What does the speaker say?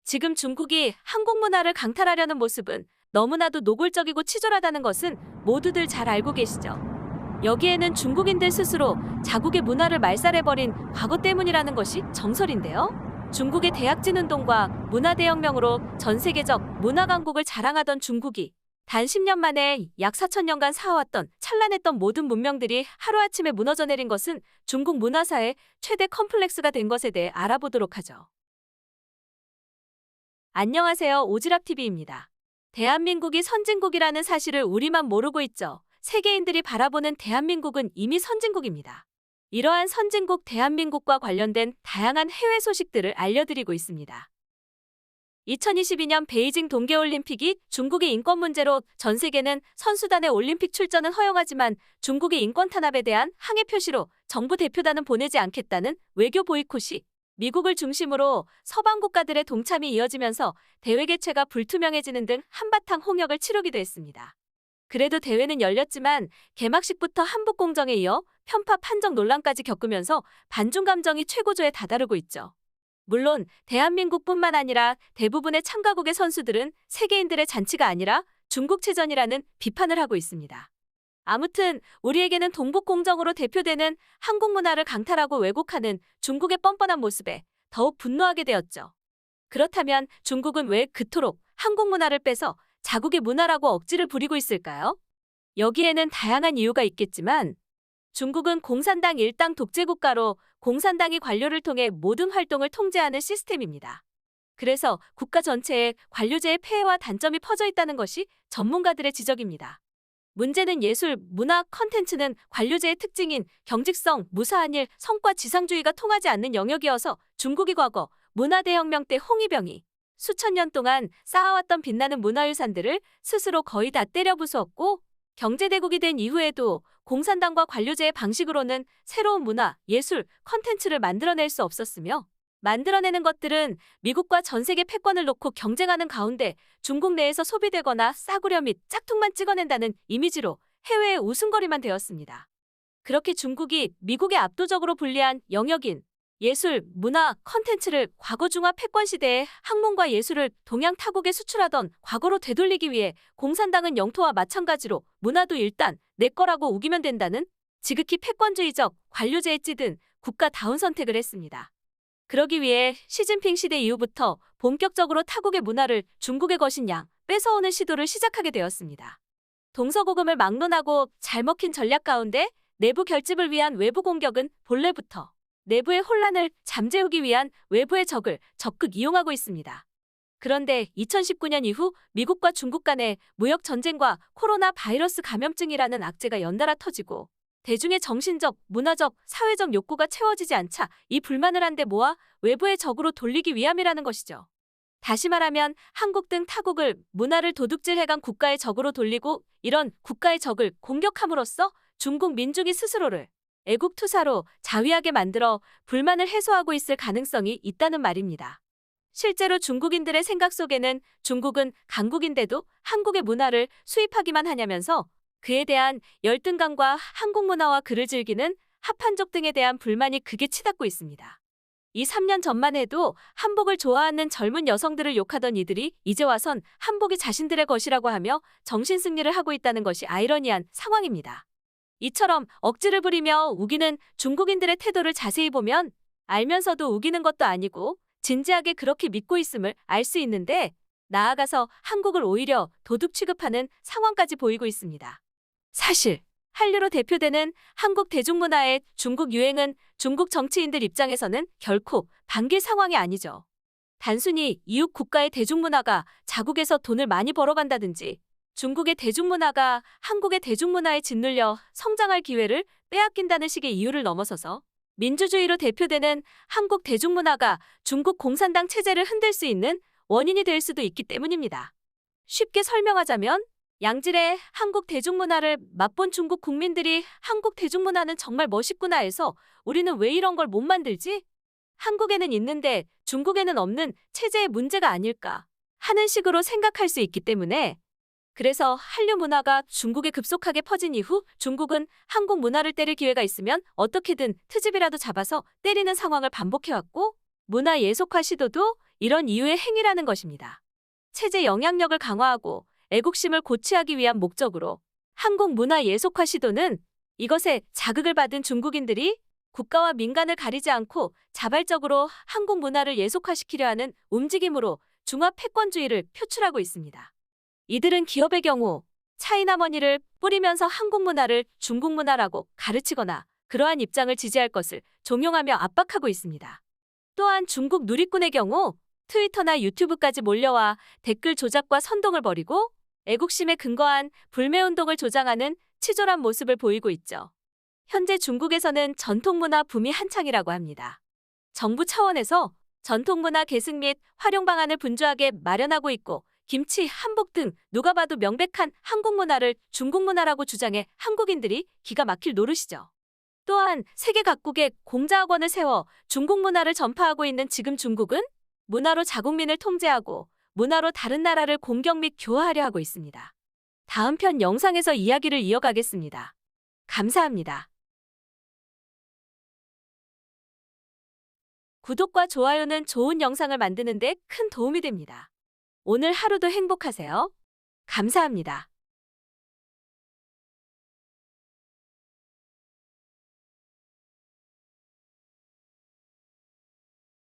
지금 중국이 한국 문화를 강탈하려는 모습은 너무나도 노골적이고 치졸하다는 것은 모두들 잘 알고 계시죠. 여기에는 중국인들 스스로 자국의 문화를 말살해버린 과거 때문이라는 것이 정설인데요. 중국의 대약진 운동과 문화대혁명으로 전 세계적 문화 강국을 자랑하던 중국이 단 10년 만에 약 4,000년간 쌓아왔던 찬란했던 모든 문명들이 하루아침에 무너져 내린 것은 중국 문화사의 최대 컴플렉스가 된 것에 대해 알아보도록 하죠. 안녕하세요. 오지랖TV입니다. 대한민국이 선진국이라는 사실을 우리만 모르고 있죠. 세계인들이 바라보는 대한민국은 이미 선진국입니다. 이러한 선진국 대한민국과 관련된 다양한 해외 소식들을 알려드리고 있습니다. 2022년 베이징 동계올림픽이 중국의 인권 문제로 전 세계는 선수단의 올림픽 출전은 허용하지만 중국의 인권 탄압에 대한 항해 표시로 정부 대표단은 보내지 않겠다는 외교 보이콧이 미국을 중심으로 서방 국가들의 동참이 이어지면서 대회 개최가 불투명해지는 등 한바탕 홍역을 치르기도 했습니다. 그래도 대회는 열렸지만 개막식부터 한북 공정에 이어 편파 판정 논란까지 겪으면서 반중 감정이 최고조에 다다르고 있죠. 물론 대한민국뿐만 아니라 대부분의 참가국의 선수들은 세계인들의 잔치가 아니라 중국체전이라는 비판을 하고 있습니다. 아무튼 우리에게는 동북공정으로 대표되는 한국 문화를 강탈하고 왜곡하는 중국의 뻔뻔한 모습에 더욱 분노하게 되었죠. 그렇다면 중국은 왜 그토록 한국 문화를 빼서 자국의 문화라고 억지를 부리고 있을까요? 여기에는 다양한 이유가 있겠지만 중국은 공산당 일당 독재국가로 공산당이 관료를 통해 모든 활동을 통제하는 시스템입니다. 그래서 국가 전체에 관료제의 폐해와 단점이 퍼져 있다는 것이 전문가들의 지적입니다. 문제는 예술, 문화, 컨텐츠는 관료제의 특징인 경직성, 무사한 일, 성과 지상주의가 통하지 않는 영역이어서 중국이 과거 문화대혁명 때 홍위병이 수천 년 동안 쌓아왔던 빛나는 문화유산들을 스스로 거의 다 때려 부수었고 경제대국이 된 이후에도 공산당과 관료제의 방식으로는 새로운 문화, 예술, 컨텐츠를 만들어낼 수 없었으며 만들어내는 것들은 미국과 전 세계 패권을 놓고 경쟁하는 가운데 중국 내에서 소비되거나 싸구려 및 짝퉁만 찍어낸다는 이미지로 해외의 웃음거리만 되었습니다. 그렇게 중국이 미국에 압도적으로 불리한 영역인 예술, 문화, 컨텐츠를 과거 중화 패권 시대에 학문과 예술을 동양 타국에 수출하던 과거로 되돌리기 위해 공산당은 영토와 마찬가지로 문화도 일단 내 거라고 우기면 된다는 지극히 패권주의적 관료제에 찌든 국가다운 선택을 했습니다. 그러기 위해 시진핑 시대 이후부터 본격적으로 타국의 문화를 중국의 것인 양 뺏어오는 시도를 시작하게 되었습니다. 동서고금을 막론하고 잘 먹힌 전략 가운데 내부 결집을 위한 외부 공격은 본래부터 내부의 혼란을 잠재우기 위한 외부의 적을 적극 이용하고 있습니다. 그런데 2019년 이후 미국과 중국 간의 무역 전쟁과 코로나 바이러스 감염증이라는 악재가 연달아 터지고 대중의 정신적, 문화적, 사회적 욕구가 채워지지 않자 이 불만을 한데 모아 외부의 적으로 돌리기 위함이라는 것이죠. 다시 말하면 한국 등 타국을 문화를 도둑질해간 국가의 적으로 돌리고 이런 국가의 적을 공격함으로써 중국 민중이 스스로를 애국투사로 자위하게 만들어 불만을 해소하고 있을 가능성이 있다는 말입니다. 실제로 중국인들의 생각 속에는 중국은 강국인데도 한국의 문화를 수입하기만 하냐면서 그에 대한 열등감과 한국 문화와 그를 즐기는 합한족 등에 대한 불만이 극에 치닫고 있습니다. 이 3년 전만 해도 한복을 좋아하는 젊은 여성들을 욕하던 이들이 이제 와선 한복이 자신들의 것이라고 하며 정신승리를 하고 있다는 것이 아이러니한 상황입니다. 이처럼 억지를 부리며 우기는 중국인들의 태도를 자세히 보면 알면서도 우기는 것도 아니고 진지하게 그렇게 믿고 있음을 알 수 있는데 나아가서 한국을 오히려 도둑 취급하는 상황까지 보이고 있습니다. 사실 한류로 대표되는 한국 대중문화의 중국 유행은 중국 정치인들 입장에서는 결코 반길 상황이 아니죠. 단순히 이웃 국가의 대중문화가 자국에서 돈을 많이 벌어간다든지 중국의 대중문화가 한국의 대중문화에 짓눌려 성장할 기회를 빼앗긴다는 식의 이유를 넘어서서 민주주의로 대표되는 한국 대중문화가 중국 공산당 체제를 흔들 수 있는 원인이 될 수도 있기 때문입니다. 쉽게 설명하자면 양질의 한국 대중문화를 맛본 중국 국민들이 한국 대중문화는 정말 멋있구나 해서 우리는 왜 이런 걸 못 만들지? 한국에는 있는데 중국에는 없는 체제의 문제가 아닐까 하는 식으로 생각할 수 있기 때문에 그래서 한류 문화가 중국에 급속하게 퍼진 이후 중국은 한국 문화를 때릴 기회가 있으면 어떻게든 트집이라도 잡아서 때리는 상황을 반복해왔고 문화 예속화 시도도 이런 이유의 행위라는 것입니다. 체제 영향력을 강화하고 애국심을 고취하기 위한 목적으로 한국 문화 예속화 시도는 이것에 자극을 받은 중국인들이 국가와 민간을 가리지 않고 자발적으로 한국 문화를 예속화시키려 하는 움직임으로 중화 패권주의를 표출하고 있습니다. 이들은 기업의 경우 차이나머니를 뿌리면서 한국 문화를 중국 문화라고 가르치거나 그러한 입장을 지지할 것을 종용하며 압박하고 있습니다. 또한 중국 누리꾼의 경우 트위터나 유튜브까지 몰려와 댓글 조작과 선동을 벌이고 애국심에 근거한 불매운동을 조장하는 치졸한 모습을 보이고 있죠. 현재 중국에서는 전통문화 붐이 한창이라고 합니다. 정부 차원에서 전통문화 계승 및 활용 방안을 분주하게 마련하고 있고 김치, 한복 등 누가 봐도 명백한 한국 문화를 중국 문화라고 주장해 한국인들이 기가 막힐 노릇이죠. 또한 세계 각국에 공자학원을 세워 중국 문화를 전파하고 있는 지금 중국은 문화로 자국민을 통제하고 문화로 다른 나라를 공격 및 교화하려 하고 있습니다. 다음 편 영상에서 이야기를 이어가겠습니다. 감사합니다. 구독과 좋아요는 좋은 영상을 만드는 데 큰 도움이 됩니다. 오늘 하루도 행복하세요. 감사합니다.